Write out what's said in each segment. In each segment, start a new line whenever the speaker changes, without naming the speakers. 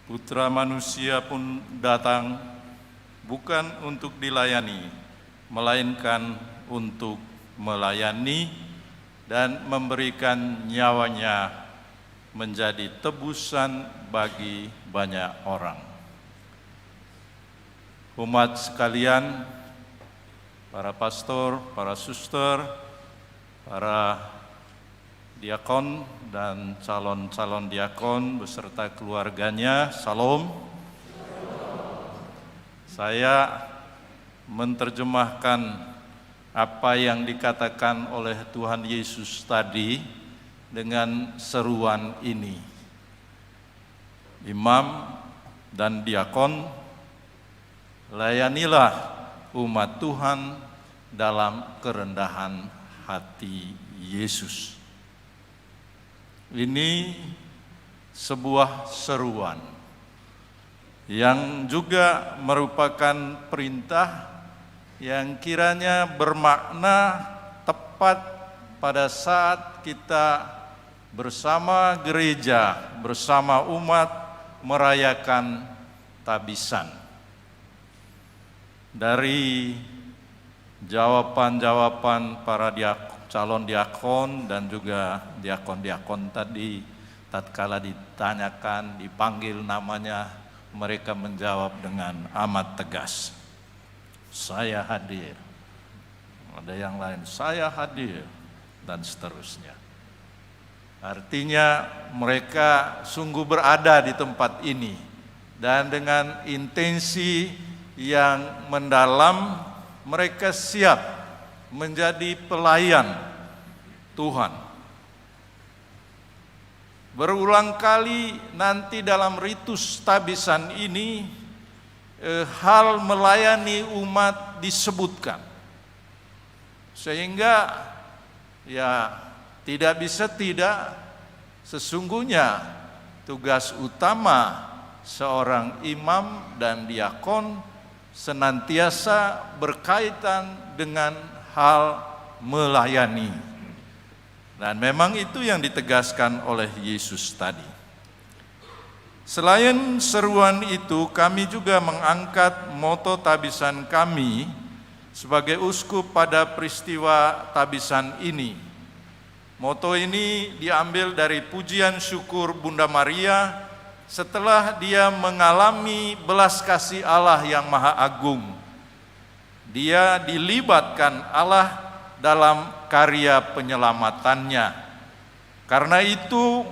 Putra Manusia pun datang bukan untuk dilayani, melainkan untuk melayani dan memberikan nyawanya menjadi tebusan bagi banyak orang. Umat sekalian, para pastor, para suster, para diakon dan calon-calon diakon beserta keluarganya, salam. Saya menerjemahkan apa yang dikatakan oleh Tuhan Yesus tadi dengan seruan ini. Imam dan diakon, layanilah umat Tuhan dalam kerendahan hati Yesus. Ini sebuah seruan yang juga merupakan perintah yang kiranya bermakna tepat pada saat kita bersama gereja, bersama umat merayakan Tabisan. Dari jawaban-jawaban para calon diakon dan juga diakon-diakon tadi, tatkala ditanyakan, dipanggil namanya, mereka menjawab dengan amat tegas, saya hadir. Ada yang lain, saya hadir, dan seterusnya. Artinya mereka sungguh berada di tempat ini dan dengan intensi yang mendalam mereka siap menjadi pelayan Tuhan. Berulang kali nanti dalam ritus tabisan ini hal melayani umat disebutkan. Sehingga ya tidak bisa tidak, sesungguhnya tugas utama seorang imam dan diakon senantiasa berkaitan dengan hal melayani. Dan memang itu yang ditegaskan oleh Yesus tadi. Selain seruan itu, kami juga mengangkat moto tabisan kami sebagai uskup pada peristiwa tabisan ini. Moto ini diambil dari pujian syukur Bunda Maria setelah dia mengalami belas kasih Allah yang Maha Agung. Dia dilibatkan Allah dalam karya penyelamatannya. Karena itu,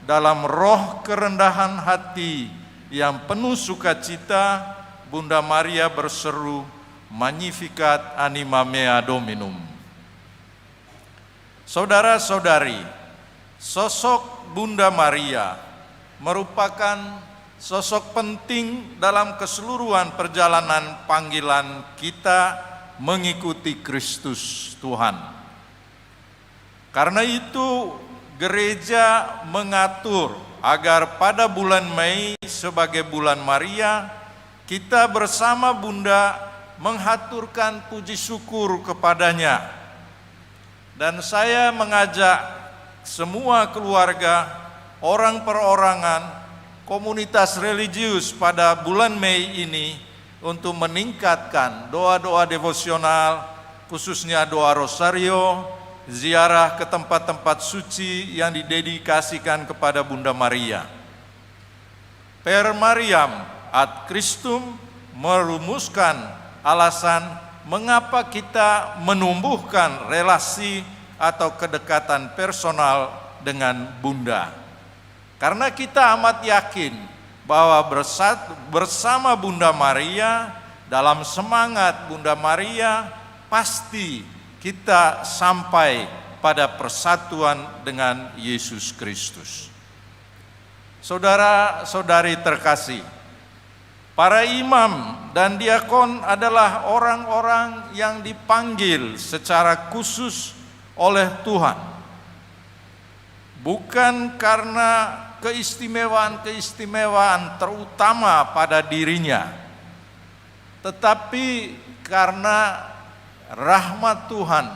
dalam roh kerendahan hati yang penuh sukacita, Bunda Maria berseru, Magnificat anima mea Dominum. Saudara-saudari, sosok Bunda Maria merupakan sosok penting dalam keseluruhan perjalanan panggilan kita mengikuti Kristus Tuhan. Karena itu gereja mengatur agar pada bulan Mei sebagai bulan Maria, kita bersama Bunda menghaturkan puji syukur kepadanya. Dan saya mengajak semua keluarga, orang perorangan, komunitas religius pada bulan Mei ini untuk meningkatkan doa-doa devosional, khususnya doa rosario, ziarah ke tempat-tempat suci yang didedikasikan kepada Bunda Maria. Per Mariam ad Christum merumuskan alasan mengapa kita menumbuhkan relasi atau kedekatan personal dengan Bunda. Karena kita amat yakin bahwa bersama Bunda Maria, dalam semangat Bunda Maria, pasti kita sampai pada persatuan dengan Yesus Kristus. Saudara-saudari terkasih, para imam dan diakon adalah orang-orang yang dipanggil secara khusus oleh Tuhan. Bukan karena keistimewaan-keistimewaan terutama pada dirinya, tetapi karena rahmat Tuhan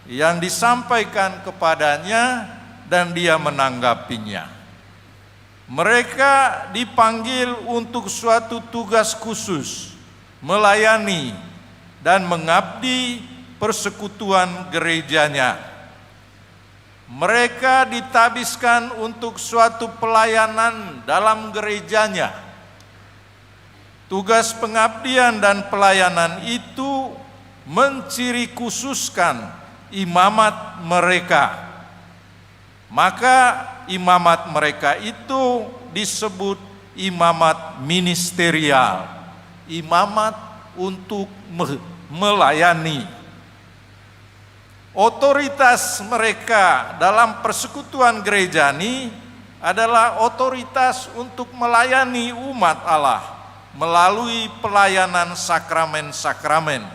yang disampaikan kepadanya dan dia menanggapinya. Mereka dipanggil untuk suatu tugas khusus, melayani dan mengabdi persekutuan gerejanya. Mereka ditabiskan untuk suatu pelayanan dalam gerejanya. Tugas pengabdian dan pelayanan itu menciri khususkan imamat mereka. Maka imamat mereka itu disebut imamat ministerial, imamat untuk melayani. Otoritas mereka dalam persekutuan gereja ini adalah otoritas untuk melayani umat Allah melalui pelayanan sakramen-sakramen,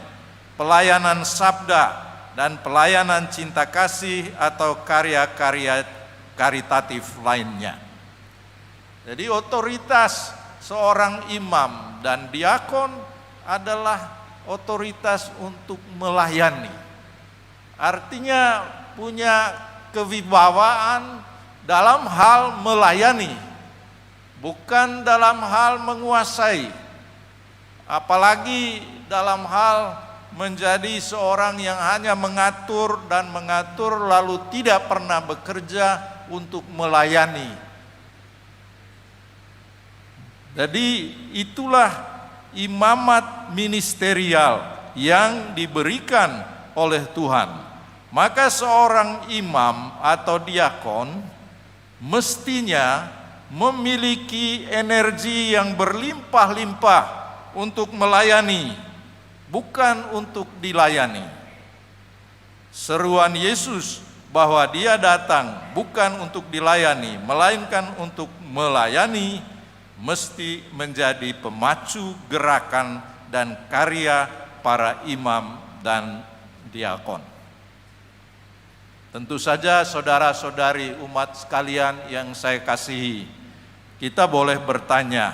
pelayanan sabda, dan pelayanan cinta kasih atau karya-karya karitatif lainnya. Jadi otoritas seorang imam dan diakon adalah otoritas untuk melayani. Artinya punya kewibawaan dalam hal melayani, bukan dalam hal menguasai, apalagi dalam hal menjadi seorang yang hanya mengatur dan mengatur lalu tidak pernah bekerja untuk melayani. Jadi itulah imamat ministerial yang diberikan oleh Tuhan. Maka seorang imam atau diakon mestinya memiliki energi yang berlimpah-limpah untuk melayani, bukan untuk dilayani. Seruan Yesus bahwa Dia datang bukan untuk dilayani, melainkan untuk melayani, mesti menjadi pemacu gerakan dan karya para imam dan diakon. Tentu saja saudara-saudari umat sekalian yang saya kasihi, kita boleh bertanya,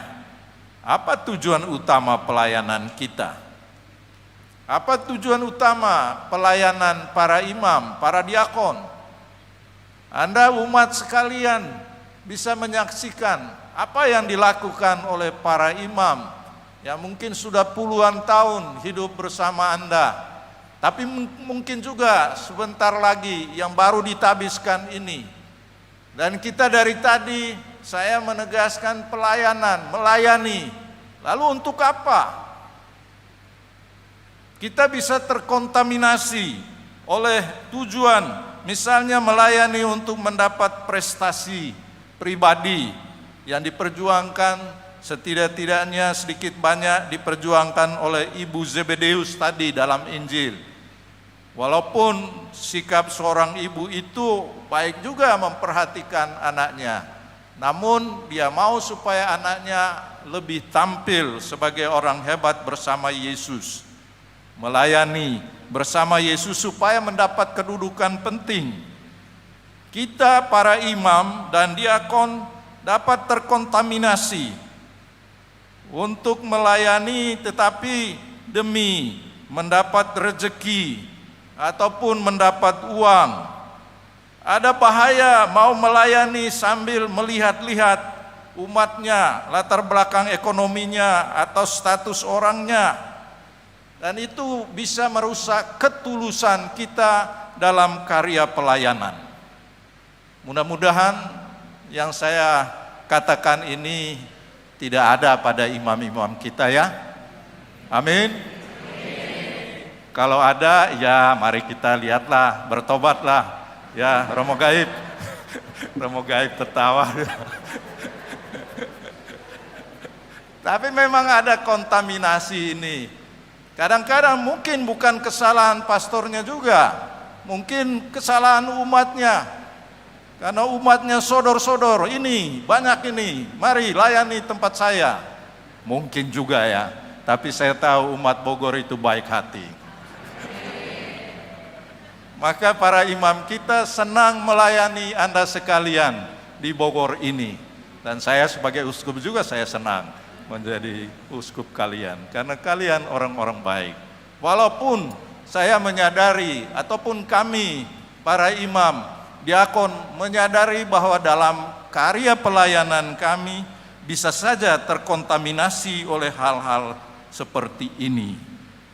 apa tujuan utama pelayanan kita? Apa tujuan utama pelayanan para imam, para diakon? Anda umat sekalian bisa menyaksikan apa yang dilakukan oleh para imam yang mungkin sudah puluhan tahun hidup bersama Anda. Tapi mungkin juga sebentar lagi yang baru ditabiskan ini. Dan kita dari tadi saya menegaskan pelayanan, melayani. Lalu untuk apa? Kita bisa terkontaminasi oleh tujuan, misalnya melayani untuk mendapat prestasi pribadi yang diperjuangkan, setidak-tidaknya sedikit banyak diperjuangkan oleh Ibu Zebedeus tadi dalam Injil. Walaupun sikap seorang ibu itu baik juga memperhatikan anaknya, namun dia mau supaya anaknya lebih tampil sebagai orang hebat bersama Yesus. Melayani bersama Yesus supaya mendapat kedudukan penting. Kita para imam dan diakon dapat terkontaminasi untuk melayani tetapi demi mendapat rezeki ataupun mendapat uang. Ada bahaya mau melayani sambil melihat-lihat umatnya, latar belakang ekonominya atau status orangnya. Dan itu bisa merusak ketulusan kita dalam karya pelayanan. Mudah-mudahan yang saya katakan ini tidak ada pada imam-imam kita ya. Amin. Kalau ada ya mari kita lihatlah, bertobatlah. Ya Romo Gaib. Romo Gaib tertawa. Tapi memang ada kontaminasi ini. Kadang-kadang mungkin bukan kesalahan pastornya juga, mungkin kesalahan umatnya. Karena umatnya sodor-sodor, ini banyak ini, mari layani tempat saya. Mungkin juga ya, tapi saya tahu umat Bogor itu baik hati. Maka para imam kita senang melayani Anda sekalian di Bogor ini. Dan saya sebagai uskup juga saya senang menjadi uskup kalian, karena kalian orang-orang baik. Walaupun saya menyadari ataupun kami para imam diakon menyadari bahwa dalam karya pelayanan kami bisa saja terkontaminasi oleh hal-hal seperti ini.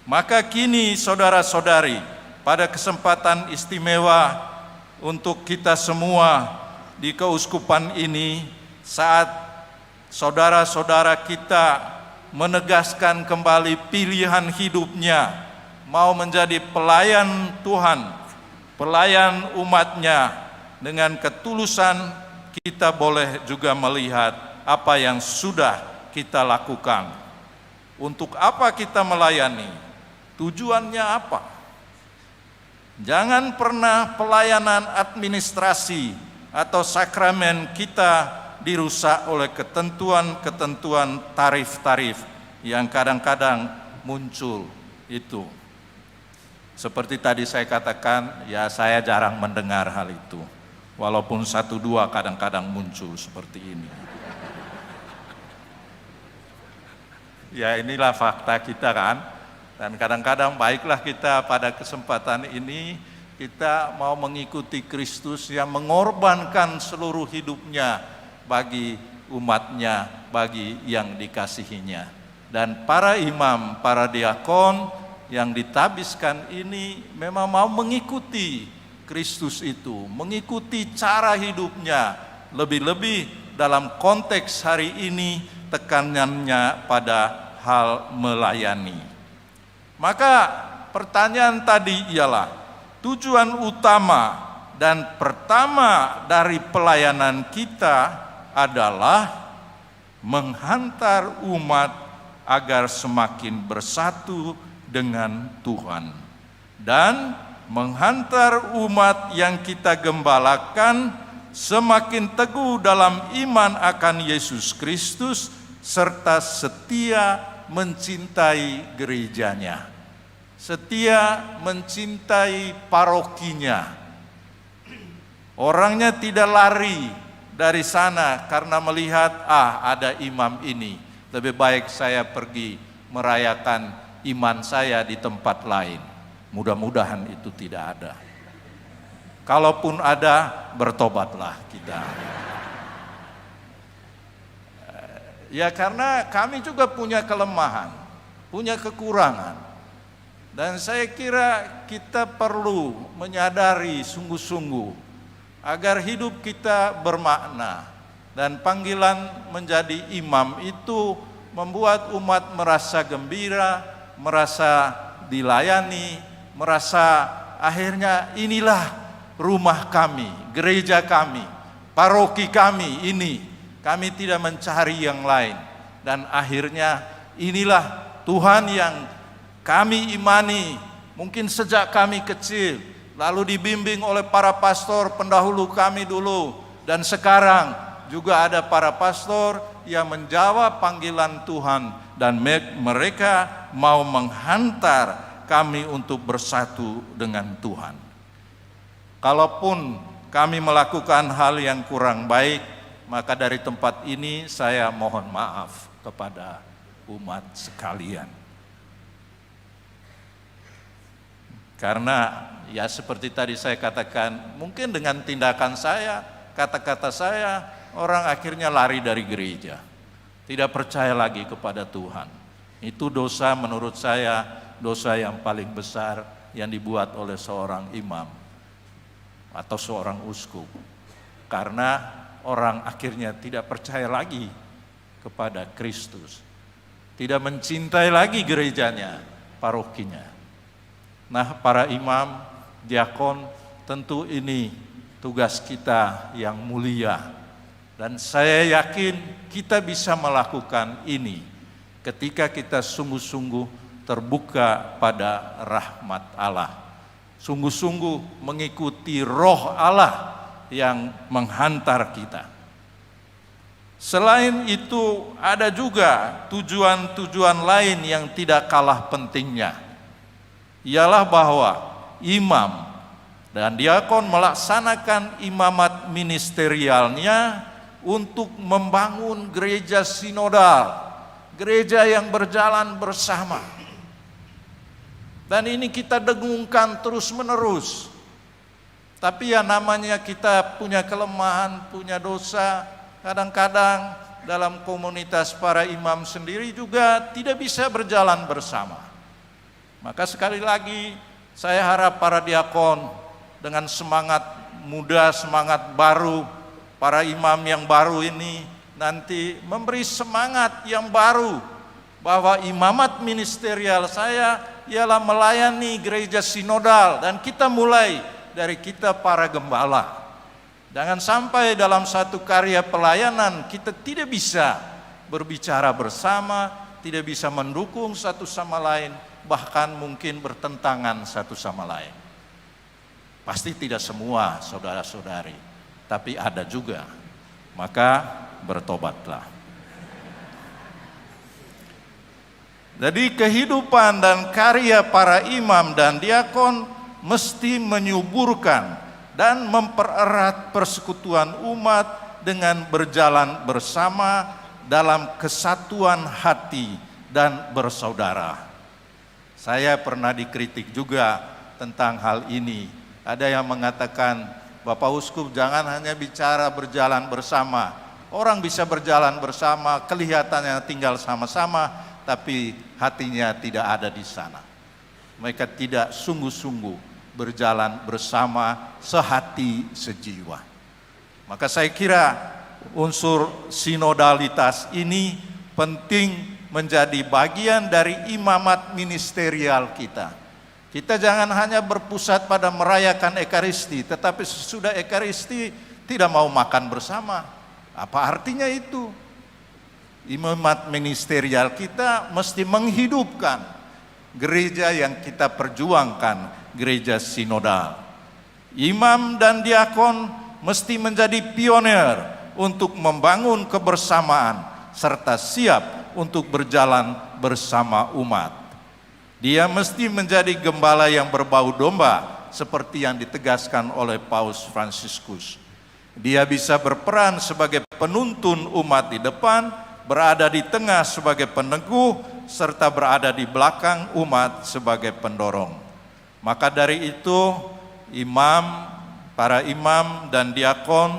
Maka kini saudara-saudari, pada kesempatan istimewa untuk kita semua di keuskupan ini, saat saudara-saudara kita menegaskan kembali pilihan hidupnya, mau menjadi pelayan Tuhan, pelayan umatnya, dengan ketulusan kita boleh juga melihat apa yang sudah kita lakukan. Untuk apa kita melayani? Tujuannya apa? Jangan pernah pelayanan administrasi atau sakramen kita dirusak oleh ketentuan-ketentuan tarif-tarif yang kadang-kadang muncul itu. Seperti tadi saya katakan, ya saya jarang mendengar hal itu. Walaupun 1-2 kadang-kadang muncul seperti ini. Ya inilah fakta kita kan. Dan kadang-kadang baiklah kita pada kesempatan ini kita mau mengikuti Kristus yang mengorbankan seluruh hidupnya bagi umatnya, bagi yang dikasihinya. Dan para imam, para diakon yang ditabiskan ini memang mau mengikuti Kristus itu, mengikuti cara hidupnya, lebih-lebih dalam konteks hari ini tekanannya pada hal melayani. Maka pertanyaan tadi ialah tujuan utama dan pertama dari pelayanan kita adalah menghantar umat agar semakin bersatu dengan Tuhan dan menghantar umat yang kita gembalakan semakin teguh dalam iman akan Yesus Kristus serta setia mencintai gerejanya, setia mencintai parokinya. Orangnya tidak lari dari sana karena melihat ada imam ini, lebih baik saya pergi merayakan iman saya di tempat lain. Mudah-mudahan itu tidak ada. Kalaupun ada, bertobatlah kita. Ya karena kami juga punya kelemahan, punya kekurangan. Dan saya kira kita perlu menyadari sungguh-sungguh agar hidup kita bermakna. Dan panggilan menjadi imam itu membuat umat merasa gembira, merasa dilayani, merasa akhirnya inilah rumah kami, gereja kami, paroki kami ini. Kami tidak mencari yang lain. Dan akhirnya inilah Tuhan yang kami imani, mungkin sejak kami kecil, lalu dibimbing oleh para pastor pendahulu kami dulu. Dan sekarang juga ada para pastor yang menjawab panggilan Tuhan. Dan mereka mau menghantar kami untuk bersatu dengan Tuhan. Kalaupun kami melakukan hal yang kurang baik, maka dari tempat ini saya mohon maaf kepada umat sekalian. Karena ya seperti tadi saya katakan, mungkin dengan tindakan saya, kata-kata saya, orang akhirnya lari dari gereja. Tidak percaya lagi kepada Tuhan. Itu dosa menurut saya, dosa yang paling besar yang dibuat oleh seorang imam atau seorang uskup. Karena orang akhirnya tidak percaya lagi kepada Kristus. Tidak mencintai lagi gerejanya, parokinya. Nah, para imam, diakon, tentu ini tugas kita yang mulia. Dan saya yakin kita bisa melakukan ini ketika kita sungguh-sungguh terbuka pada rahmat Allah. Sungguh-sungguh mengikuti roh Allah yang menghantar kita. Selain itu ada juga tujuan-tujuan lain yang tidak kalah pentingnya. Ialah bahwa imam dan diakon melaksanakan imamat ministerialnya untuk membangun gereja sinodal, gereja yang berjalan bersama. Dan ini kita dengungkan terus-menerus. Tapi ya namanya kita punya kelemahan, punya dosa, kadang-kadang dalam komunitas para imam sendiri juga tidak bisa berjalan bersama. Maka sekali lagi saya harap para diakon dengan semangat muda, semangat baru, para imam yang baru ini nanti memberi semangat yang baru bahwa imamat ministerial saya ialah melayani gereja sinodal, dan kita mulai dari kita para gembala. Jangan sampai dalam satu karya pelayanan kita tidak bisa berbicara bersama, tidak bisa mendukung satu sama lain, bahkan mungkin bertentangan satu sama lain. Pasti tidak semua saudara-saudari, tapi ada juga. Maka bertobatlah. Jadi kehidupan dan karya para imam dan diakon mesti menyuburkan dan mempererat persekutuan umat dengan berjalan bersama dalam kesatuan hati dan bersaudara. Saya pernah dikritik juga tentang hal ini. Ada yang mengatakan, Bapak Uskup jangan hanya bicara berjalan bersama. Orang bisa berjalan bersama, kelihatannya tinggal sama-sama, tapi hatinya tidak ada di sana. Mereka tidak sungguh-sungguh berjalan bersama, sehati sejiwa. Maka saya kira unsur sinodalitas ini penting menjadi bagian dari imamat ministerial kita. Kita jangan hanya berpusat pada merayakan Ekaristi, tetapi sesudah Ekaristi tidak mau makan bersama. Apa artinya itu? Imamat ministerial kita mesti menghidupkan gereja yang kita perjuangkan, gereja sinodal. Imam dan diakon mesti menjadi pionir untuk membangun kebersamaan serta siap untuk berjalan bersama umat. Dia mesti menjadi gembala yang berbau domba seperti yang ditegaskan oleh Paus Fransiskus. Dia bisa berperan sebagai penuntun umat di depan, berada di tengah sebagai peneguh, serta berada di belakang umat sebagai pendorong. Maka dari itu, para imam dan diakon,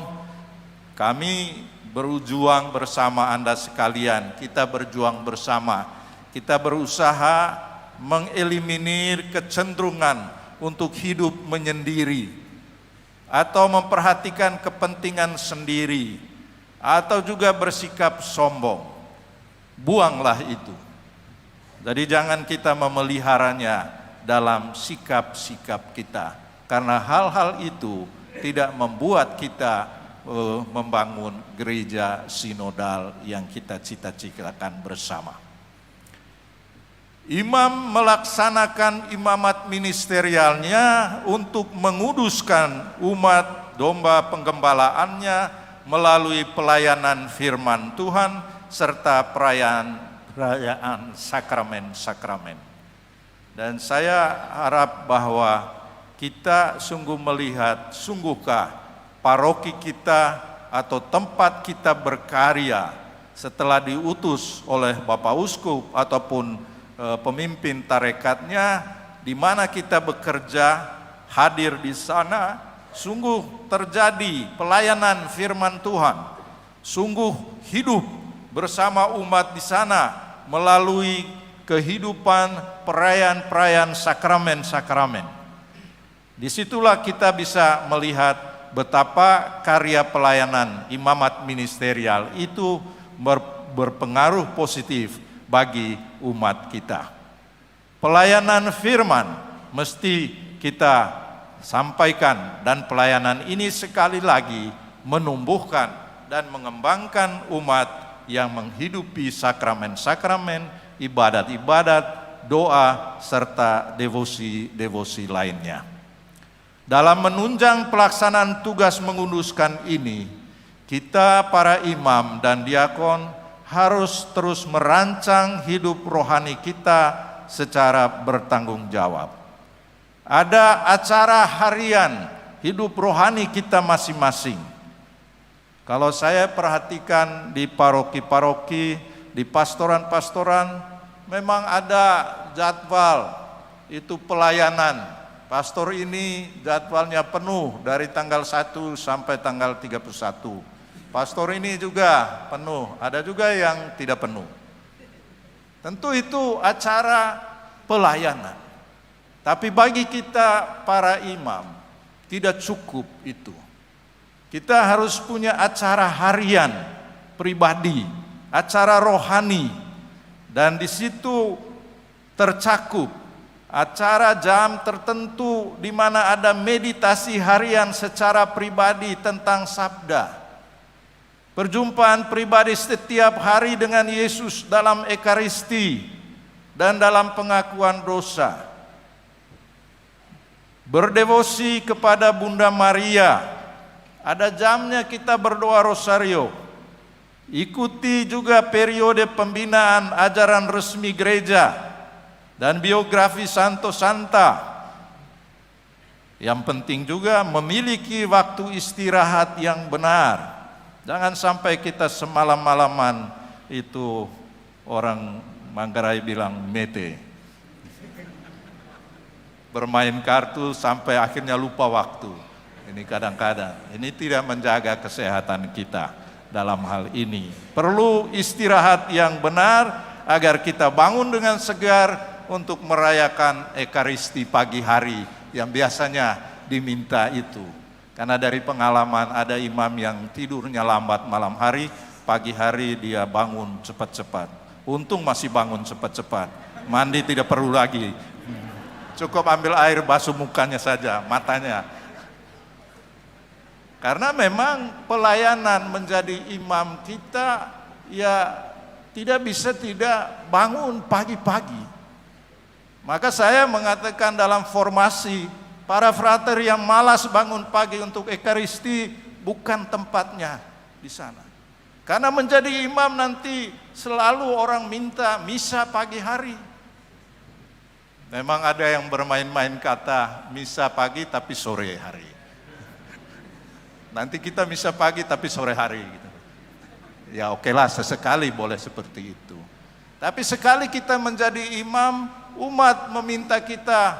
kami berjuang bersama Anda sekalian. Kita berjuang bersama. Kita berusaha mengeliminir kecenderungan untuk hidup menyendiri, atau memperhatikan kepentingan sendiri, atau juga bersikap sombong. Buanglah itu. Jadi jangan kita memeliharanya dalam sikap-sikap kita, karena hal-hal itu tidak membuat kita membangun gereja sinodal yang kita cita-citakan bersama. Imam melaksanakan imamat ministerialnya untuk menguduskan umat domba penggembalaannya melalui pelayanan firman Tuhan serta perayaan sakramen-sakramen. Dan saya harap bahwa kita sungguh melihat, sungguhkah paroki kita atau tempat kita berkarya setelah diutus oleh Bapak Uskup ataupun pemimpin tarekatnya, di mana kita bekerja, hadir di sana, sungguh terjadi pelayanan firman Tuhan, sungguh hidup bersama umat di sana melalui kehidupan perayaan-perayaan sakramen-sakramen. Disitulah kita bisa melihat betapa karya pelayanan imamat ministerial itu berpengaruh positif bagi umat kita. Pelayanan firman mesti kita sampaikan, dan pelayanan ini sekali lagi menumbuhkan dan mengembangkan umat yang menghidupi sakramen-sakramen, ibadat-ibadat, doa, serta devosi-devosi lainnya. Dalam menunjang pelaksanaan tugas menguduskan ini, kita para imam dan diakon harus terus merancang hidup rohani kita secara bertanggung jawab. Ada acara harian hidup rohani kita masing-masing. Kalau saya perhatikan di paroki-paroki, di pastoran-pastoran, memang ada jadwal itu pelayanan pastor ini jadwalnya penuh dari tanggal 1 sampai tanggal 31. Pastor ini juga penuh, ada juga yang tidak penuh. Tentu itu acara pelayanan. Tapi bagi kita para imam, tidak cukup itu. Kita harus punya acara harian, pribadi, acara rohani. Dan di situ tercakup acara jam tertentu di mana ada meditasi harian secara pribadi tentang sabda. Perjumpaan pribadi setiap hari dengan Yesus dalam Ekaristi dan dalam pengakuan dosa. Berdevosi kepada Bunda Maria. Ada jamnya kita berdoa rosario. Ikuti juga periode pembinaan ajaran resmi gereja dan biografi Santo Santa. Yang penting juga memiliki waktu istirahat yang benar. Jangan sampai kita semalam-malaman, itu orang Manggarai bilang mete. Bermain kartu sampai akhirnya lupa waktu. Ini kadang-kadang, ini tidak menjaga kesehatan kita. Dalam hal ini perlu istirahat yang benar agar kita bangun dengan segar untuk merayakan Ekaristi pagi hari yang biasanya diminta itu. Karena dari pengalaman ada imam yang tidurnya lambat malam hari, pagi hari dia bangun cepat-cepat. Untung masih bangun cepat-cepat, mandi tidak perlu lagi, cukup ambil air basuh mukanya saja, matanya. Karena memang pelayanan menjadi imam kita ya tidak bisa tidak bangun pagi-pagi. Maka saya mengatakan dalam formasi, para frater yang malas bangun pagi untuk Ekaristi bukan tempatnya di sana. Karena menjadi imam nanti selalu orang minta misa pagi hari. Memang ada yang bermain-main kata misa pagi tapi sore hari. Nanti kita misa pagi tapi sore hari gitu. Ya okelah, sesekali boleh seperti itu. Tapi sekali kita menjadi imam, umat meminta kita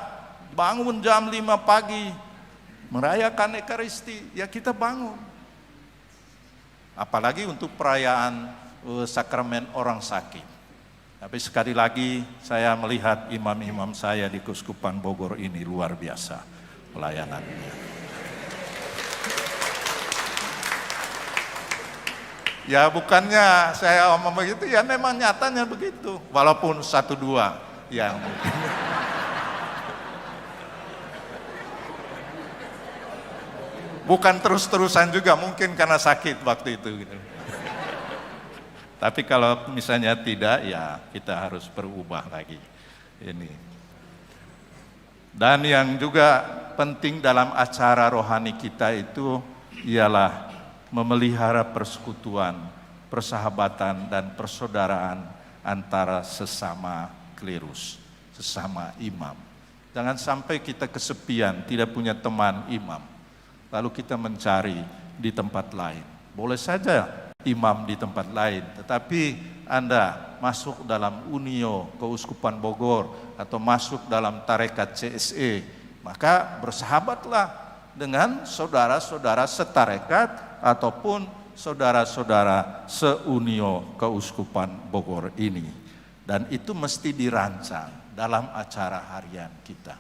bangun jam 5 pagi merayakan Ekaristi, ya kita bangun. Apalagi untuk perayaan sakramen orang sakit. Tapi sekali lagi saya melihat imam-imam saya di Keuskupan Bogor ini luar biasa pelayanannya. Ya bukannya saya omong begitu, ya memang nyatanya begitu. Walaupun 1-2 yang mungkin. Bukan terus-terusan juga, mungkin karena sakit waktu itu. Gitu. Tapi kalau misalnya tidak, ya kita harus berubah lagi. Ini. Dan yang juga penting dalam acara rohani kita itu ialah memelihara persekutuan, persahabatan, dan persaudaraan antara sesama klerus, sesama imam. Jangan sampai kita kesepian, tidak punya teman imam, lalu kita mencari di tempat lain. Boleh saja imam di tempat lain, tetapi Anda masuk dalam Unio Keuskupan Bogor atau masuk dalam tarekat CSE, maka bersahabatlah dengan saudara-saudara setarekat ataupun saudara-saudara seunio Keuskupan Bogor ini. Dan itu mesti dirancang dalam acara harian kita.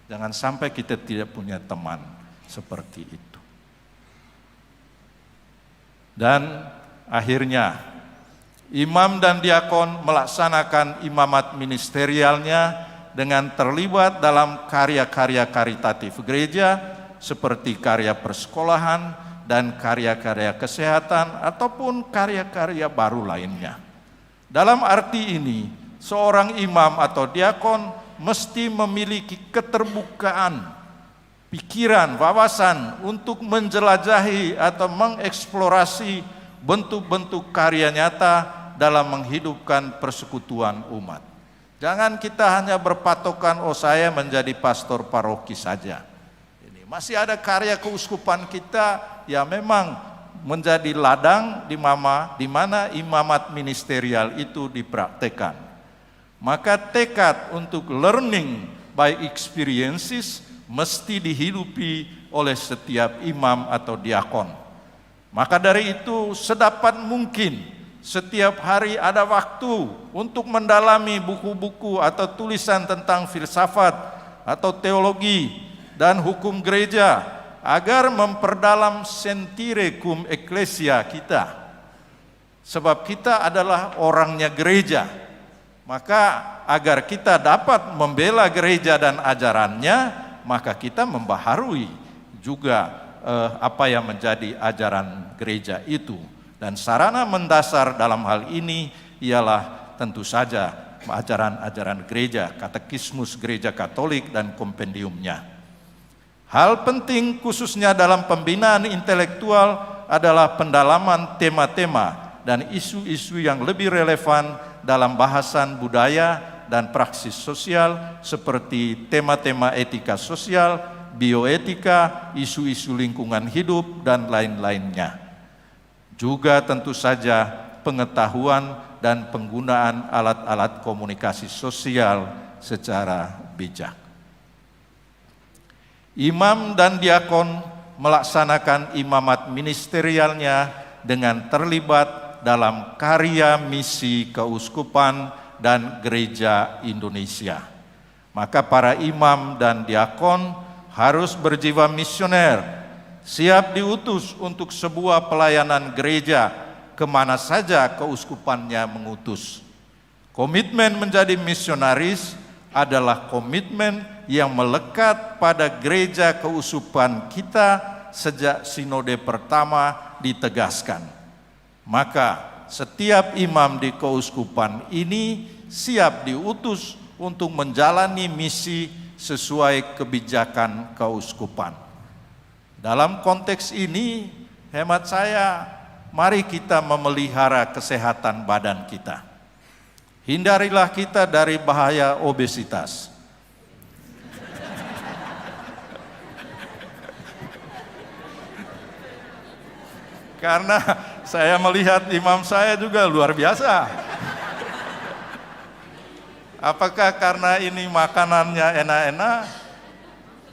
Jangan sampai kita tidak punya teman seperti itu. Dan akhirnya imam dan diakon melaksanakan imamat ministerialnya dengan terlibat dalam karya-karya karitatif gereja seperti karya persekolahan dan karya-karya kesehatan ataupun karya-karya baru lainnya. Dalam arti ini, seorang imam atau diakon mesti memiliki keterbukaan, pikiran, wawasan untuk menjelajahi atau mengeksplorasi bentuk-bentuk karya nyata dalam menghidupkan persekutuan umat. Jangan kita hanya berpatokan, oh saya menjadi pastor paroki saja. Masih ada karya keuskupan kita yang memang menjadi ladang di mana imamat ministerial itu dipraktekkan. Maka tekad untuk learning by experiences mesti dihidupi oleh setiap imam atau diakon. Maka dari itu sedapat mungkin setiap hari ada waktu untuk mendalami buku-buku atau tulisan tentang filsafat atau teologi dan hukum gereja agar memperdalam sentire cum ecclesia kita. Sebab kita adalah orangnya gereja. Maka agar kita dapat membela gereja dan ajarannya, maka kita membaharui juga apa yang menjadi ajaran gereja itu. Dan sarana mendasar dalam hal ini ialah tentu saja ajaran-ajaran gereja, katekismus gereja Katolik dan kompendiumnya. Hal penting khususnya dalam pembinaan intelektual adalah pendalaman tema-tema dan isu-isu yang lebih relevan dalam bahasan budaya dan praksis sosial seperti tema-tema etika sosial, bioetika, isu-isu lingkungan hidup, dan lain-lainnya. Juga tentu saja pengetahuan dan penggunaan alat-alat komunikasi sosial secara bijak. Imam dan diakon melaksanakan imamat ministerialnya dengan terlibat dalam karya misi keuskupan dan gereja Indonesia. Maka para imam dan diakon harus berjiwa misioner, siap diutus untuk sebuah pelayanan gereja kemana saja keuskupannya mengutus. Komitmen menjadi misionaris adalah komitmen yang melekat pada gereja keuskupan kita sejak sinode pertama ditegaskan. Maka setiap imam di keuskupan ini siap diutus untuk menjalani misi sesuai kebijakan keuskupan. Dalam konteks ini, hemat saya, mari kita memelihara kesehatan badan kita. Hindarilah kita dari bahaya obesitas. Karena saya melihat imam saya juga luar biasa. Apakah karena ini makanannya enak-enak,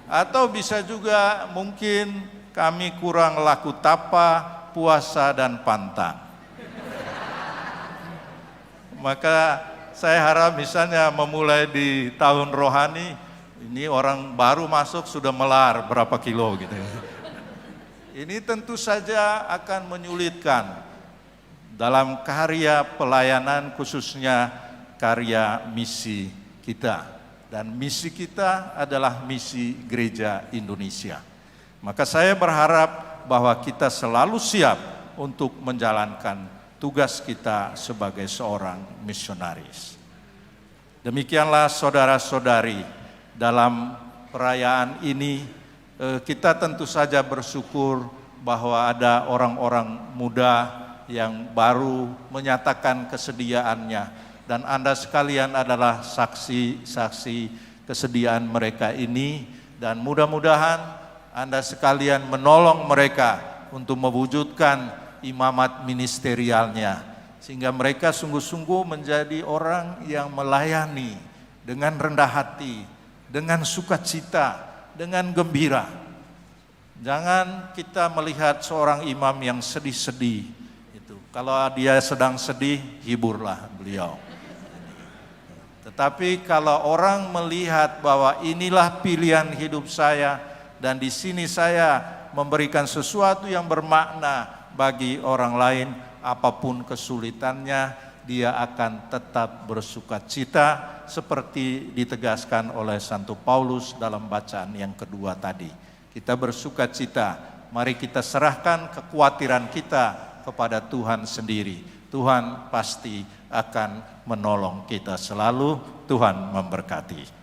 atau bisa juga mungkin kami kurang laku tapa, puasa dan pantang. Maka saya harap misalnya memulai di tahun rohani, ini orang baru masuk sudah melar berapa kilo gitu. Ini tentu saja akan menyulitkan dalam karya pelayanan, khususnya karya misi kita. Dan misi kita adalah misi gereja Indonesia. Maka saya berharap bahwa kita selalu siap untuk menjalankan tugas kita sebagai seorang misionaris. Demikianlah saudara-saudari, dalam perayaan ini kita tentu saja bersyukur bahwa ada orang-orang muda yang baru menyatakan kesediaannya, dan Anda sekalian adalah saksi-saksi kesediaan mereka ini, dan mudah-mudahan Anda sekalian menolong mereka untuk mewujudkan imamat ministerialnya, sehingga mereka sungguh-sungguh menjadi orang yang melayani dengan rendah hati, dengan sukacita, dengan gembira. Jangan kita melihat seorang imam yang sedih-sedih. Kalau dia sedang sedih, hiburlah beliau. Tetapi kalau orang melihat bahwa inilah pilihan hidup saya, dan di sini saya memberikan sesuatu yang bermakna bagi orang lain, apapun kesulitannya, dia akan tetap bersukacita seperti ditegaskan oleh Santo Paulus dalam bacaan yang kedua tadi. Kita bersukacita, mari kita serahkan kekhawatiran kita kepada Tuhan sendiri. Tuhan pasti akan menolong kita selalu. Tuhan memberkati.